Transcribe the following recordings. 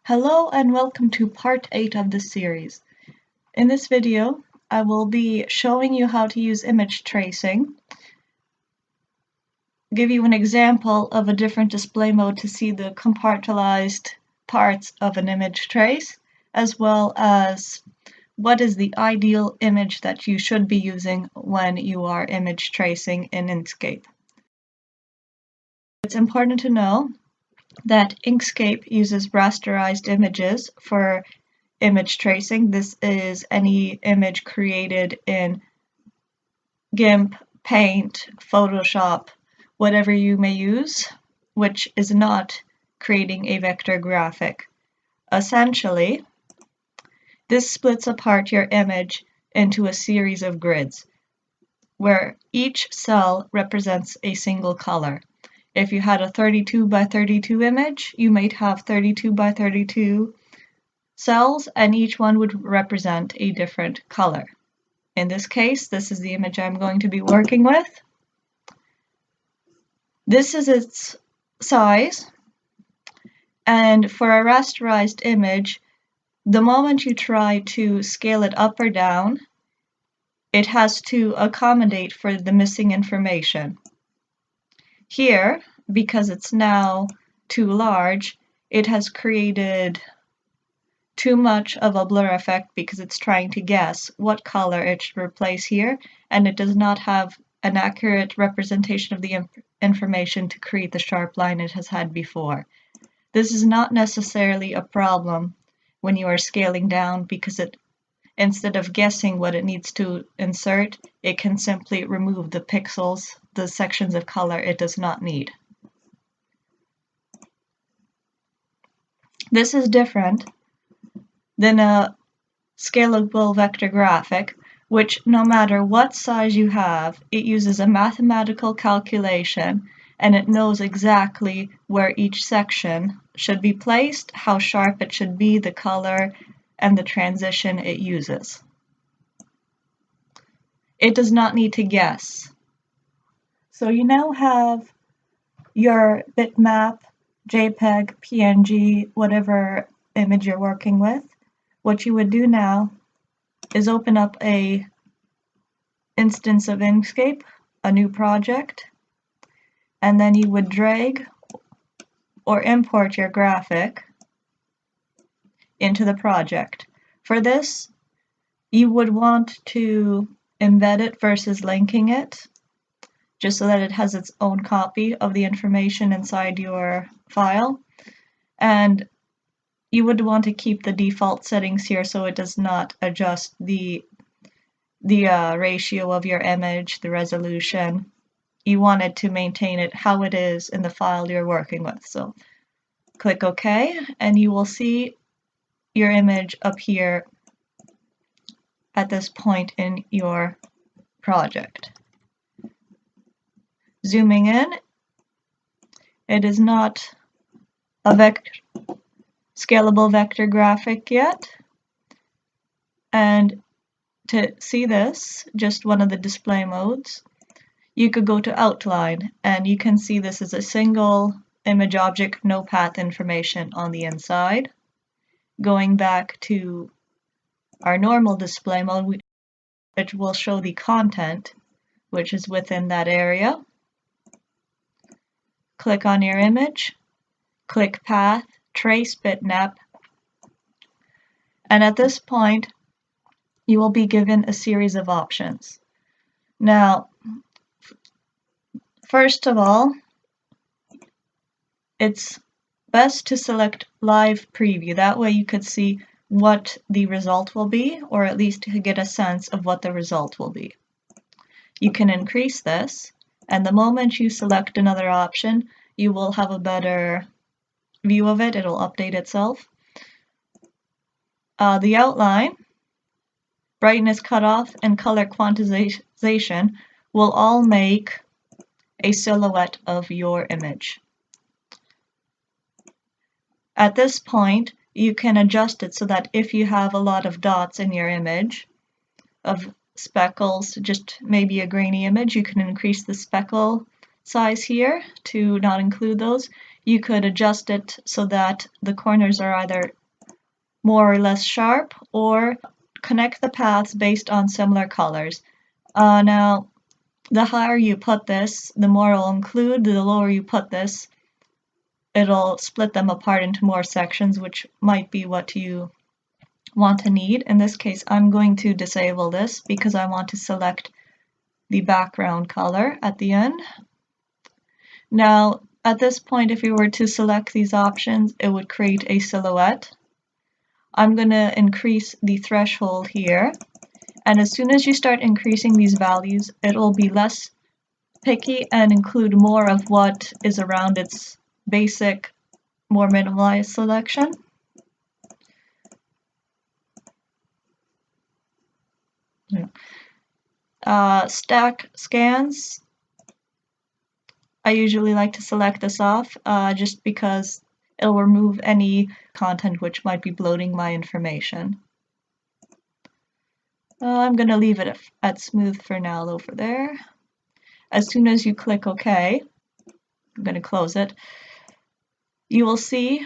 Hello and welcome to part 8 of this series. In this video, I will be showing you how to use image tracing, give you an example of a different display mode to see the compartmentalized parts of an image trace, as well as what is the ideal image that you should be using when you are image tracing in Inkscape. It's important to know that Inkscape uses rasterized images for image tracing. This is any image created in GIMP, Paint, Photoshop, whatever you may use, which is not creating a vector graphic. Essentially, this splits apart your image into a series of grids, where each cell represents a single color. If you had a 32 by 32 image, you might have 32 by 32 cells, and each one would represent a different color. In this case, this is the image I'm going to be working with. This is its size, and for a rasterized image, the moment you try to scale it up or down, it has to accommodate for the missing information. Here, because it's now too large, it has created too much of a blur effect because it's trying to guess what color it should replace here, and it does not have an accurate representation of the information to create the sharp line it has had before. This is not necessarily a problem when you are scaling down, because instead of guessing what it needs to insert, it can simply remove the pixels, the sections of color it does not need. This is different than a scalable vector graphic, which no matter what size you have, it uses a mathematical calculation and it knows exactly where each section should be placed, how sharp it should be, the color, and the transition it uses. It does not need to guess. So you now have your bitmap, JPEG, PNG, whatever image you're working with. What you would do now is open up a instance of Inkscape, a new project, and then you would drag or import your graphic into the project. For this, you would want to embed it versus linking it, just so that it has its own copy of the information inside your file. And you would want to keep the default settings here so it does not adjust the ratio of your image, the resolution. You want it to maintain it how it is in the file you're working with. So click OK, and you will see your image appear at this point in your project. Zooming in, it is not a scalable vector graphic yet. And to see this, just one of the display modes, you could go to outline and you can see this is a single image object, no path information on the inside. Going back to our normal display mode, it will show the content which is within that area. Click on your image, click path, trace bitmap, and at this point you will be given a series of options. Now, first of all, it's best to select live preview. That way you could see what the result will be, or at least to get a sense of what the result will be. You can increase this, and the moment you select another option, you will have a better view of it. It'll update itself. The outline, brightness cutoff, and color quantization will all make a silhouette of your image. At this point, you can adjust it so that if you have a lot of dots in your image, of speckles, just maybe a grainy image, you can increase the speckle size here to not include those. you could adjust it so that the corners are either more or less sharp, or connect the paths based on similar colors. Now, the higher you put this, the more it'll include. The lower you put this, it'll split them apart into more sections, which might be what you want to need. In this case, I'm going to disable this because I want to select the background color at the end. Now, at this point, if you were to select these options, it would create a silhouette. I'm going to increase the threshold here, and as soon as you start increasing these values, it will be less picky and include more of what is around its basic, more minimalized selection. Stack scans, I usually like to select this off just because it'll remove any content which might be bloating my information. I'm going to leave it at smooth for now over there. As soon as you click OK, I'm going to close it, you will see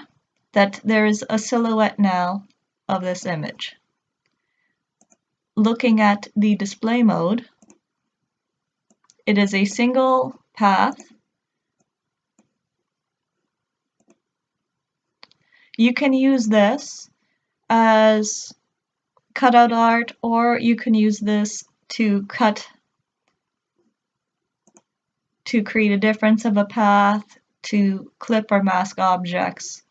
that there is a silhouette now of this image. Looking at the display mode, it is a single path. You can use this as cutout art, or you can use this to create a difference of a path, to clip or mask objects.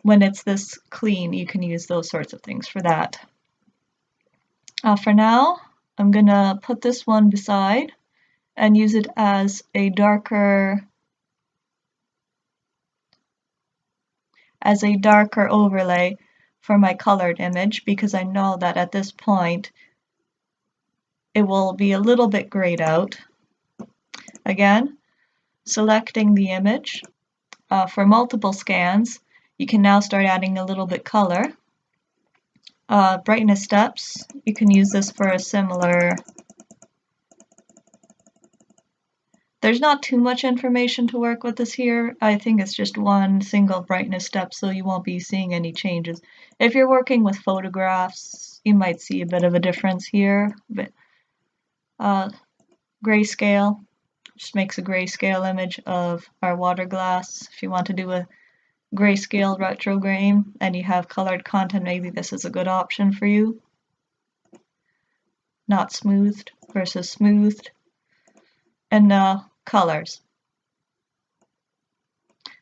When it's this clean, you can use those sorts of things for that. For now, I'm gonna put this one beside and use it as a darker overlay for my colored image, because I know that at this point it will be a little bit grayed out. Again, selecting the image. For multiple scans, you can now start adding a little bit color. Brightness steps, you can use this for a similar. There's not too much information to work with this here. I think it's just one single brightness step, so you won't be seeing any changes. If you're working with photographs, you might see a bit of a difference here. But grayscale just makes a grayscale image of our water glass. If you want to do a grayscale retrograde and you have colored content, maybe this is a good option for you. Not smoothed versus smoothed. And colors.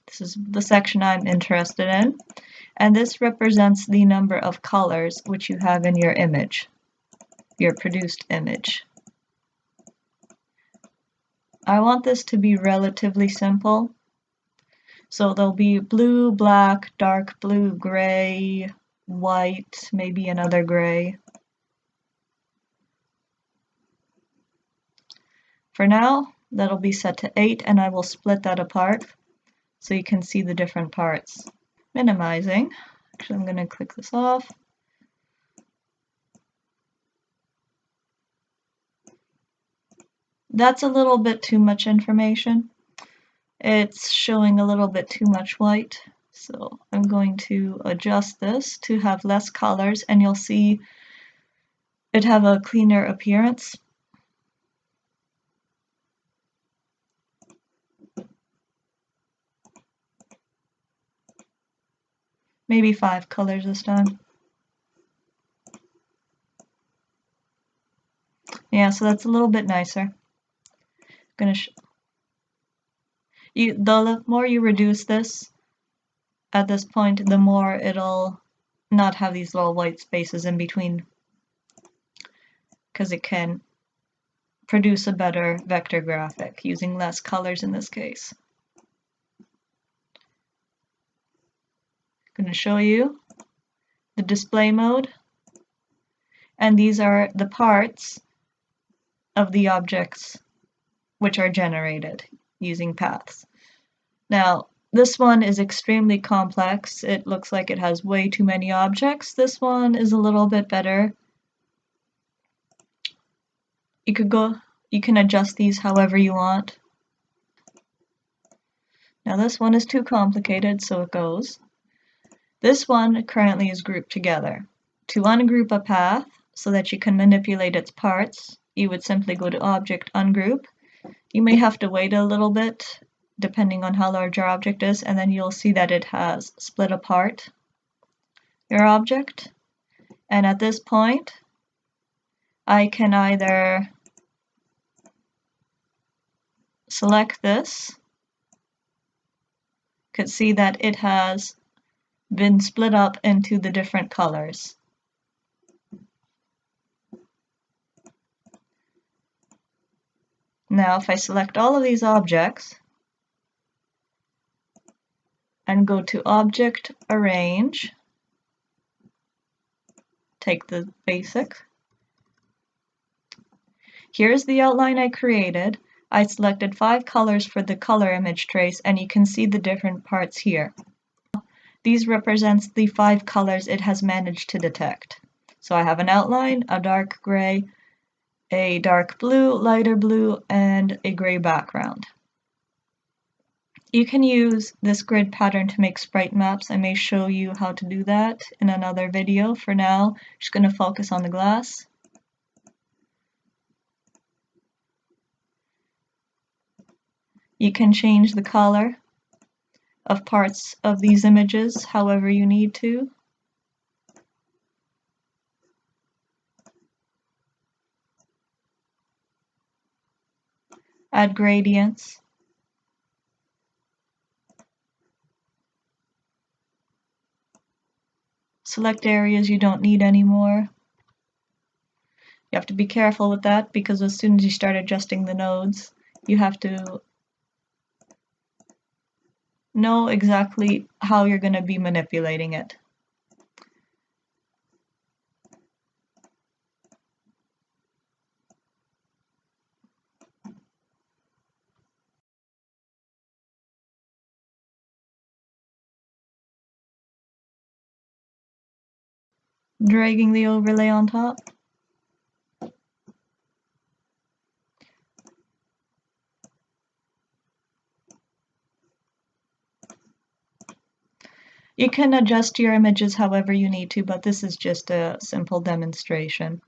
This is the section I'm interested in, and this represents the number of colors which you have in your image, your produced image. I want this to be relatively simple, so there'll be blue, black, dark blue, gray, white, maybe another gray. For now, that'll be set to 8, and I will split that apart so you can see the different parts. Minimizing. Actually, I'm going to click this off. That's a little bit too much information. It's showing a little bit too much white, so I'm going to adjust this to have less colors, and you'll see it have a cleaner appearance. Maybe 5 colors this time. Yeah, so that's a little bit nicer. The more you reduce this at this point, the more it'll not have these little white spaces in between, because it can produce a better vector graphic using less colors in this case. I'm going to show you the display mode, and these are the parts of the objects which are generated using paths. Now, this one is extremely complex. It looks like it has way too many objects. This one is a little bit better. You can adjust these however you want. Now this one is too complicated, so it goes. This one currently is grouped together. To ungroup a path so that you can manipulate its parts, you would simply go to Object, Ungroup. You may have to wait a little bit depending on how large your object is, and then you'll see that it has split apart your object. And at this point, I can either select this, could see that it has been split up into the different colors. Now if I select all of these objects and go to Object, Arrange, take the basic. Here's the outline I created. I selected 5 colors for the color image trace, and you can see the different parts here. These represents the 5 colors it has managed to detect. So I have an outline, a dark gray, a dark blue, lighter blue, and a gray background. You can use this grid pattern to make sprite maps. I may show you how to do that in another video. For now, I'm just going to focus on the glass. You can change the color of parts of these images however you need to. Add gradients. Select areas you don't need anymore. You have to be careful with that because as soon as you start adjusting the nodes, you have to know exactly how you're going to be manipulating it. Dragging the overlay on top. You can adjust your images however you need to, but this is just a simple demonstration.